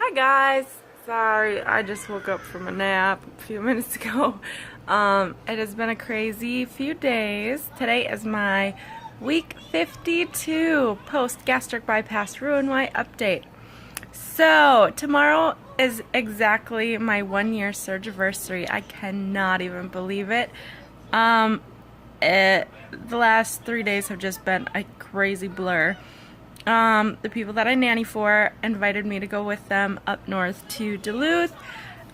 Hi guys! Sorry, I just woke up from a nap a few minutes ago. It has been a crazy few days. Today is my week 52 post-gastric bypass RNY update. So, tomorrow is exactly my 1 year surgiversary. I cannot even believe it. The last 3 days have just been a crazy blur. The people that I nanny for invited me to go with them up north to Duluth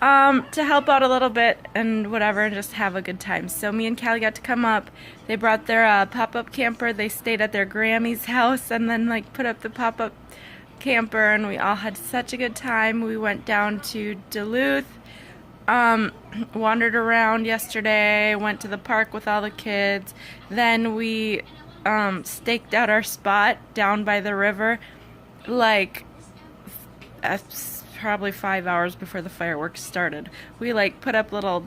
to help out a little bit and whatever and just have a good time. So me and Callie got to come up. They brought their pop-up camper. They stayed at their Grammy's house and then like put up the pop-up camper, and we all had such a good time. We went down to Duluth, wandered around yesterday, went to the park with all the kids. Then we staked out our spot down by the river like probably 5 hours before the fireworks started. We like put up little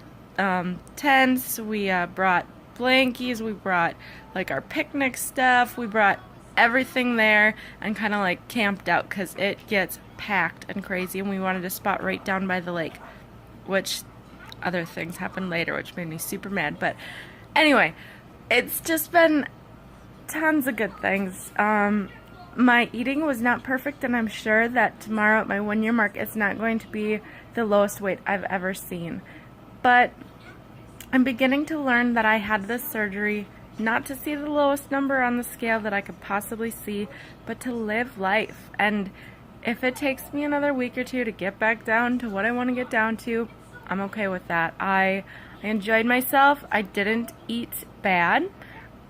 tents, we brought blankies, we brought like our picnic stuff, we brought everything there and kind of like camped out because it gets packed and crazy, and we wanted a spot right down by the lake, which other things happened later which made me super mad. But anyway, it's just been tons of good things. My eating was not perfect, and I'm sure that tomorrow at my 1 year mark it's not going to be the lowest weight I've ever seen. But I'm beginning to learn that I had this surgery not to see the lowest number on the scale that I could possibly see, but to live life. And if it takes me another week or two to get back down to what I want to get down to, I'm okay with that. I enjoyed myself. I didn't eat bad.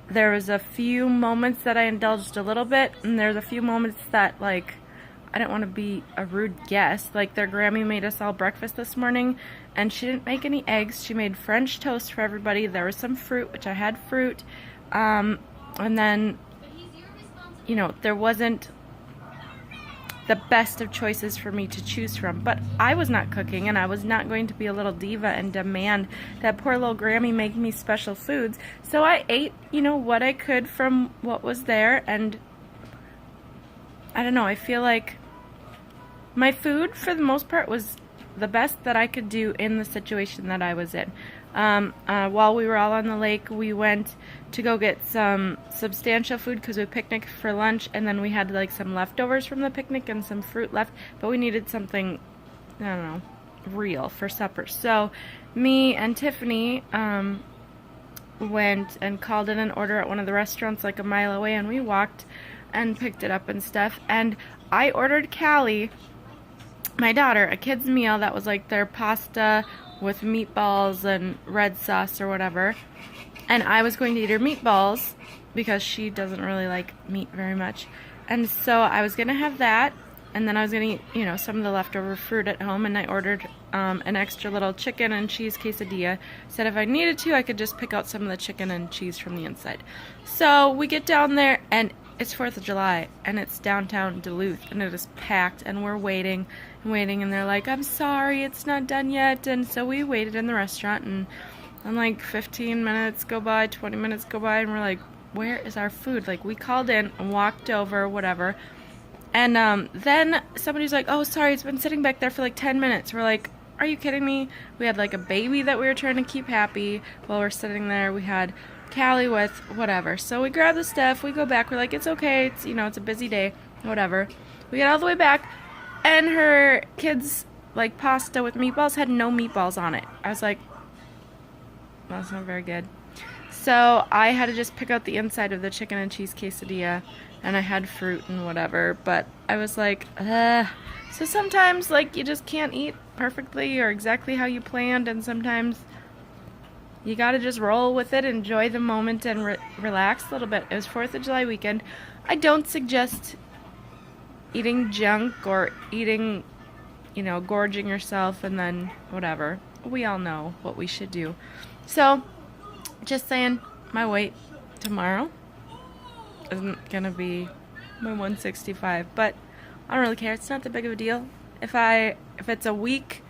There was a few moments that I indulged a little bit, and there's a few moments that, like, I didn't want to be a rude guest. Like, their Grammy made us all breakfast this morning, and she didn't make any eggs. She made French toast for everybody. There was some fruit, which I had fruit. And then, you know, there wasn't the best of choices for me to choose from. But I was not cooking, and I was not going to be a little diva and demand that poor little Grammy make me special foods. So I ate, you know, what I could from what was there, and I don't know, I feel like my food for the most part was the best that I could do in the situation that I was in. While we were all on the lake, we went to go get some substantial food because we picnicked for lunch, and then we had like some leftovers from the picnic and some fruit left, but we needed something, I don't know, real for supper. So me and Tiffany went and called in an order at one of the restaurants like a mile away, and we walked and picked it up and stuff. And I ordered Callie, my daughter, a kid's meal that was like their pasta with meatballs and red sauce or whatever. And I was going to eat her meatballs because she doesn't really like meat very much. And so I was going to have that, and then I was going to eat, you know, some of the leftover fruit at home, and I ordered an extra little chicken and cheese quesadilla. Said if I needed to, I could just pick out some of the chicken and cheese from the inside. So we get down there, and it's 4th of July, and it's downtown Duluth, and it is packed, and we're waiting and waiting, and they're like, I'm sorry, it's not done yet. And so we waited in the restaurant, and like 15 minutes go by, 20 minutes go by, and we're like, where is our food? Like, we called in and walked over, whatever, and then somebody's like, oh, sorry, it's been sitting back there for like 10 minutes. We're like, are you kidding me? We had like a baby that we were trying to keep happy while we're sitting there. We had Callie with whatever. So we grab the stuff, we go back, we're like, it's okay, it's, you know, it's a busy day, whatever. We get all the way back, and her kids like pasta with meatballs had no meatballs on it. I was like, that's not very good. So I had to just pick out the inside of the chicken and cheese quesadilla, and I had fruit and whatever, but I was like, ugh. So sometimes like you just can't eat perfectly or exactly how you planned, and sometimes you gotta just roll with it, enjoy the moment, and relax a little bit. It was 4th of July weekend. I don't suggest eating junk or eating, you know, gorging yourself and then whatever. We all know what we should do. So, just saying, my weight tomorrow isn't gonna be my 165, but I don't really care. It's not that big of a deal. If it's a week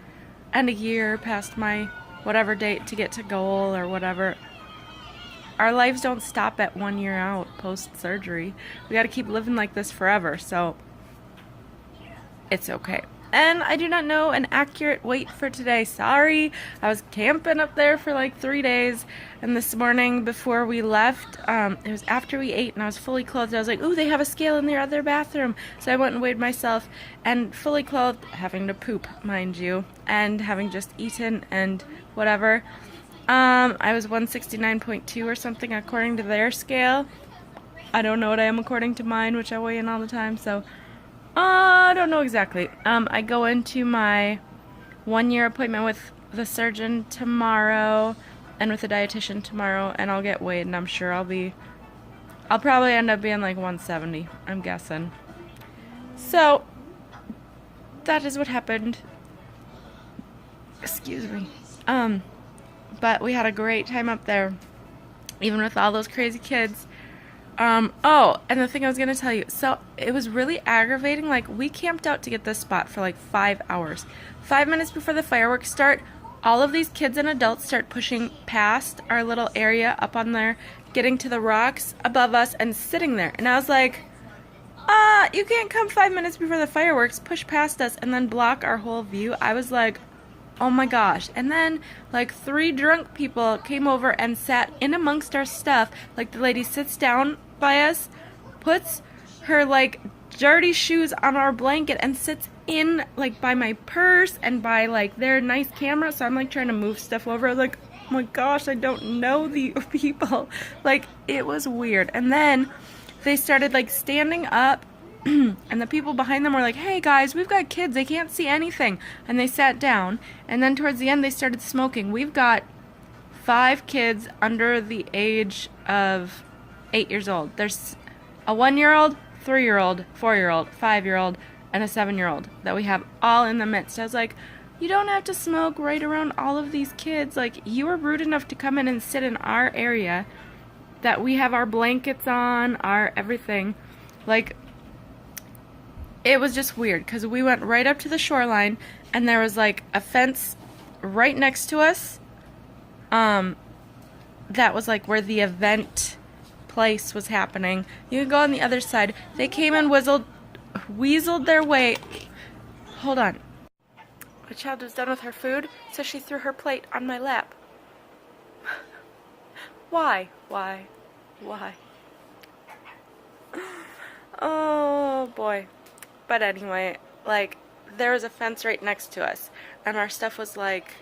and a year past my whatever date to get to goal or whatever, our lives don't stop at 1 year out post-surgery. We got to keep living like this forever, so it's okay. And I do not know an accurate weight for today. Sorry. I was camping up there for like 3 days. And this morning before we left, it was after we ate and I was fully clothed. I was like, ooh, they have a scale in their other bathroom. So I went and weighed myself and fully clothed, having to poop, mind you, and having just eaten and whatever. I was 169.2 or something according to their scale. I don't know what I am according to mine, which I weigh in all the time, so I don't know exactly. I go into my 1-year appointment with the surgeon tomorrow and with the dietitian tomorrow, and I'll get weighed, and I'm sure I'll probably end up being like 170, I'm guessing. So, that is what happened. Excuse me. But we had a great time up there, even with all those crazy kids. Oh, and the thing I was going to tell you, so it was really aggravating. Like, we camped out to get this spot for like 5 hours. 5 minutes before the fireworks start, all of these kids and adults start pushing past our little area up on there, getting to the rocks above us and sitting there. And I was like, you can't come 5 minutes before the fireworks, push past us, and then block our whole view. I was like, oh my gosh. And then like 3 drunk people came over and sat in amongst our stuff. Like, the lady sits down by us, puts her like dirty shoes on our blanket and sits in like by my purse and by like their nice camera. So I'm like trying to move stuff over. I was like, oh my gosh, I don't know the people. Like, it was weird. And then they started like standing up and the people behind them were like, hey guys, we've got kids, they can't see anything. And they sat down, and then towards the end they started smoking. We've got 5 kids under the age of 8 years old. There's a 1-year-old, 3-year-old, 4-year-old, 5-year-old, and a 7-year-old that we have all in the midst. I was like, you don't have to smoke right around all of these kids. Like, you were rude enough to come in and sit in our area that we have our blankets on, our everything. Like, it was just weird because we went right up to the shoreline and there was like a fence right next to us. That was like where the event place was happening. You can go on the other side. They came and weaseled their way. Hold on. My child was done with her food, so she threw her plate on my lap. Why? Oh boy. But anyway, like, there was a fence right next to us, and our stuff was like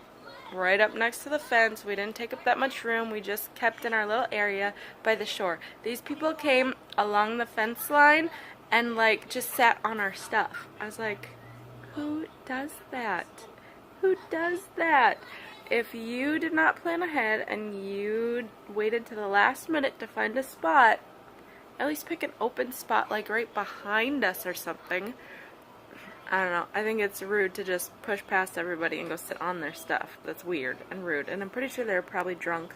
right up next to the fence. We didn't take up that much room. We just kept in our little area by the shore. These people came along the fence line and like just sat on our stuff. I was like, who does that? Who does that? If you did not plan ahead and you waited to the last minute to find a spot, at least pick an open spot like right behind us or something. I don't know. I think it's rude to just push past everybody and go sit on their stuff. That's weird and rude. And I'm pretty sure they were probably drunk.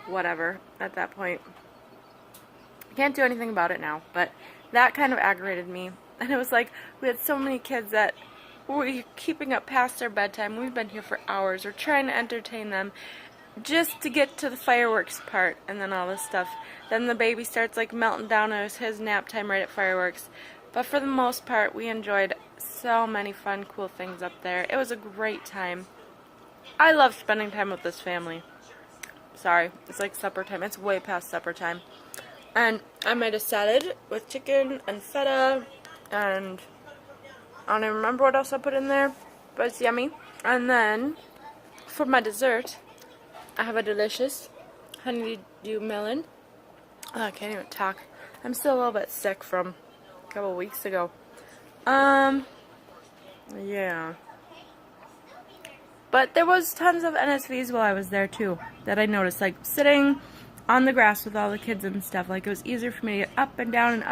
Whatever. At that point. I can't do anything about it now. But that kind of aggravated me. And it was like, we had so many kids that were keeping up past their bedtime. We've been here for hours. We're trying to entertain them just to get to the fireworks part. And then all this stuff. Then the baby starts like melting down. It was his nap time right at fireworks. But for the most part, we enjoyed so many fun, cool things up there. It was a great time. I love spending time with this family. Sorry, it's like supper time. It's way past supper time. And I made a salad with chicken and feta, and I don't even remember what else I put in there, but it's yummy. And then, for my dessert, I have a delicious honeydew melon. Oh, I can't even talk. I'm still a little bit sick from couple weeks ago. Yeah. But there was tons of NSVs while I was there too that I noticed, like sitting on the grass with all the kids and stuff. Like, it was easier for me to get up and down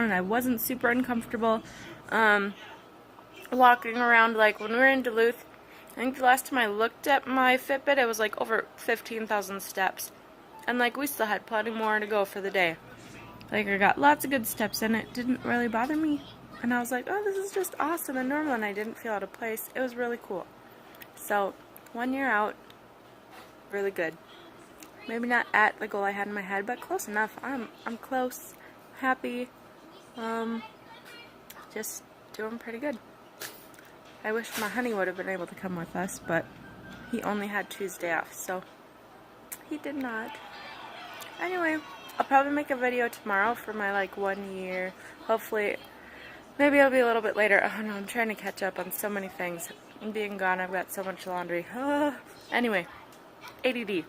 and I wasn't super uncomfortable walking around. Like, when we were in Duluth, I think the last time I looked at my Fitbit, it was like over 15,000 steps. And like, we still had plenty more to go for the day. Like, I got lots of good steps and it didn't really bother me. And I was like, oh, this is just awesome and normal, and I didn't feel out of place. It was really cool. So, 1 year out, really good. Maybe not at the goal I had in my head, but close enough. I'm close, happy, just doing pretty good. I wish my honey would have been able to come with us, but he only had Tuesday off, so he did not. Anyway, I'll probably make a video tomorrow for my like 1 year. Hopefully, maybe it'll be a little bit later. Oh no, I'm trying to catch up on so many things. I'm being gone, I've got so much laundry. Anyway, ADD.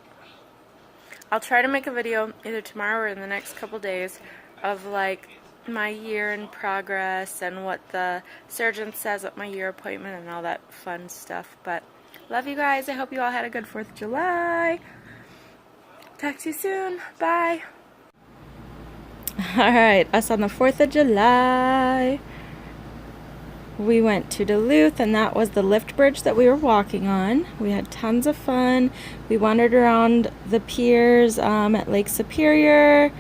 I'll try to make a video either tomorrow or in the next couple days of like my year in progress and what the surgeon says at my year appointment and all that fun stuff. But love you guys. I hope you all had a good 4th of July. Talk to you soon. Bye. Alright, us on the 4th of July. We went to Duluth, and that was the lift bridge that we were walking on. We had tons of fun. We wandered around the piers at Lake Superior.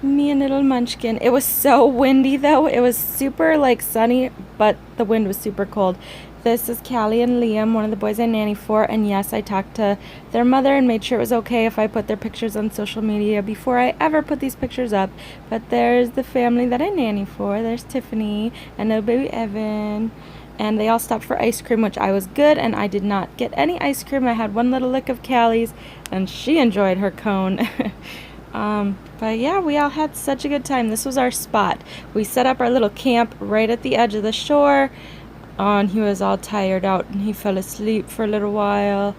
Me and little Munchkin. It was so windy though. It was super like sunny, but the wind was super cold. This is Callie and Liam, one of the boys I nanny for, and yes, I talked to their mother and made sure it was okay if I put their pictures on social media before I ever put these pictures up. But there's the family that I nanny for. There's Tiffany and little baby Evan. And they all stopped for ice cream, which I was good, and I did not get any ice cream. I had one little lick of Callie's, and she enjoyed her cone. But yeah, we all had such a good time. This was our spot. We set up our little camp right at the edge of the shore. And he was all tired out and he fell asleep for a little while.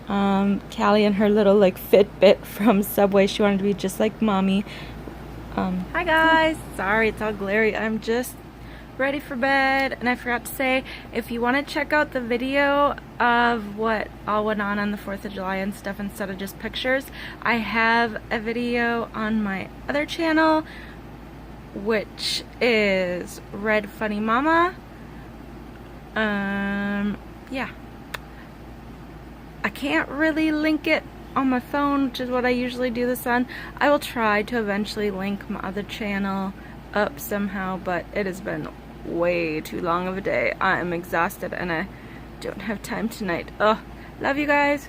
Callie and her little like Fitbit from Subway, she wanted to be just like mommy. Hi guys, sorry it's all glary. I'm just ready for bed, and I forgot to say, if you want to check out the video of what all went on the 4th of July and stuff instead of just pictures, I have a video on my other channel, which is Red Funny Mama. Yeah, I can't really link it on my phone, which is what I usually do this on. I will try to eventually link my other channel up somehow, but it has been way too long of a day. I am exhausted and I don't have time tonight. Love you guys.